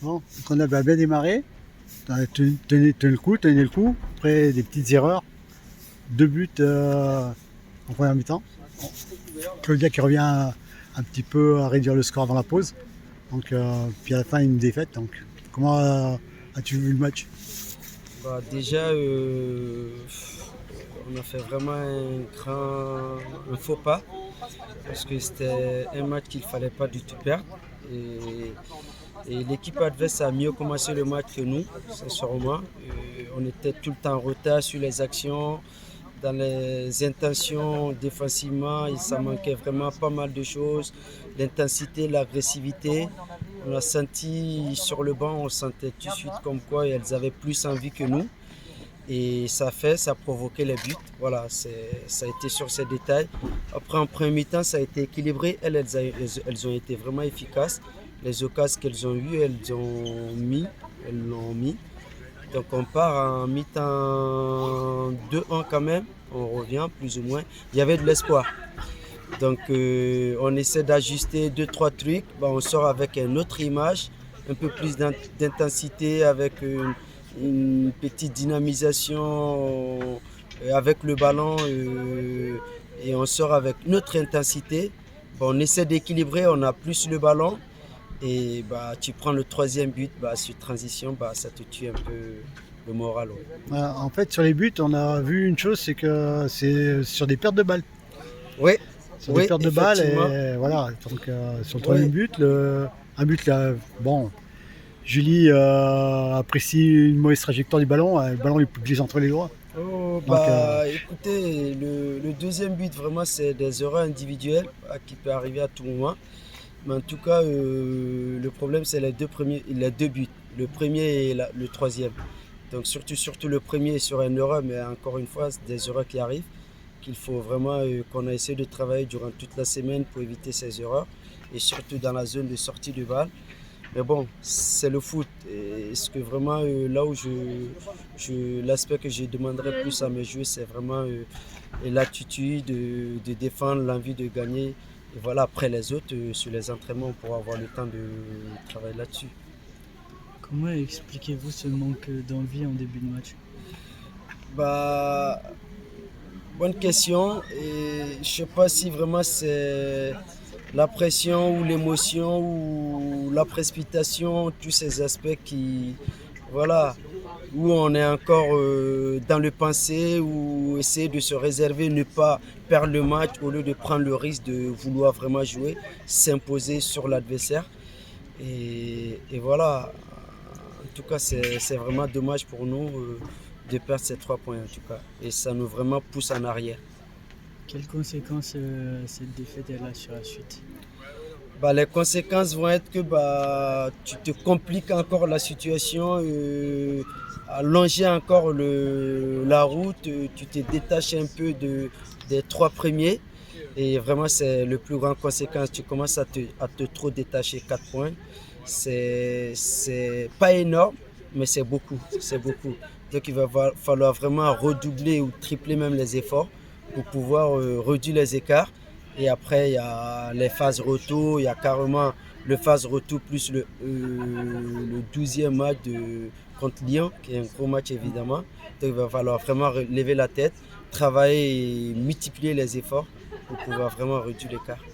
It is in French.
Bon, donc on a bien démarré. T'as tenu le coup. Après, des petites erreurs. Deux buts en première mi-temps. Bon, Claudia qui revient un petit peu à réduire le score avant la pause. Donc, puis à la fin, une défaite. Donc, comment as-tu vu le match? Déjà, on a fait vraiment un faux pas parce que c'était un match qu'il ne fallait pas du tout perdre. Et, et l'équipe adverse a mieux commencé le match que nous, sincèrement. On était tout le temps en retard sur les actions, dans les intentions défensivement, et ça manquait vraiment pas mal de choses. L'intensité, l'agressivité. On a senti sur le banc, on sentait tout de suite comme quoi elles avaient plus envie que nous. Et ça a provoqué les buts. Voilà, ça a été sur ces détails. Après, en premier mi-temps, ça a été équilibré. Elles ont été vraiment efficaces. Les occasions qu'elles ont eues, elles l'ont mis. Donc on part en mi-temps 2-1 quand même. On revient plus ou moins. Il y avait de l'espoir. Donc on essaie d'ajuster deux trois trucs. On sort avec une autre image, un peu plus d'intensité, avec une petite dynamisation avec le ballon et on sort avec notre intensité. On essaie d'équilibrer, on a plus le ballon et tu prends le troisième but sur transition, ça te tue un peu le moral. Ouais. En fait, sur les buts, on a vu une chose, c'est que c'est sur des pertes de balles. Oui, Sur des oui, pertes de balles, effectivement. et voilà. Donc, sur le troisième Oui. but, un but là, bon, Julie apprécie une mauvaise trajectoire du ballon. Le ballon lui glisse entre les doigts. Oh, Donc, écoutez, le deuxième but, vraiment, c'est des erreurs individuelles qui peuvent arriver à tout moment. Mais en tout cas, le problème, c'est les deux buts. Le premier et le troisième. Donc, surtout le premier est sur une erreur, mais encore une fois, c'est des erreurs qui arrivent, qu'il faut vraiment qu'on a essayé de travailler durant toute la semaine pour éviter ces erreurs, et surtout dans la zone de sortie de balle. Mais bon, c'est le foot. Et ce que vraiment, là où l'aspect que je demanderais plus à mes joueurs, c'est vraiment l'attitude de défendre, l'envie de gagner. Et voilà, après les autres, sur les entraînements, on pourra avoir le temps de travailler là-dessus. Comment expliquez-vous ce manque d'envie en début de match? Bah, bonne question. Et je sais pas si vraiment c'est la pression ou l'émotion ou la précipitation, tous ces aspects voilà, où on est encore dans le passé, ou essayer de se réserver, ne pas perdre le match au lieu de prendre le risque de vouloir vraiment jouer, s'imposer sur l'adversaire. Et voilà, en tout cas, c'est vraiment dommage pour nous de perdre ces 3 points en tout cas. Et ça nous vraiment pousse en arrière. Quelles conséquences cette défaite a sur la suite? Les conséquences vont être que tu te compliques encore la situation, allonger encore la route, tu te détaches un peu des trois premiers. Et vraiment, c'est le plus grand conséquence. Tu commences à te trop détacher. 4 points, c'est pas énorme, mais c'est beaucoup. C'est beaucoup. Donc, il va falloir vraiment redoubler ou tripler même les efforts pour pouvoir réduire les écarts. Et après, il y a les phases retour. Il y a carrément le phase retour plus le 12e match contre Lyon, qui est un gros match évidemment. Donc, il va falloir vraiment lever la tête, travailler et multiplier les efforts pour pouvoir vraiment réduire l'écart.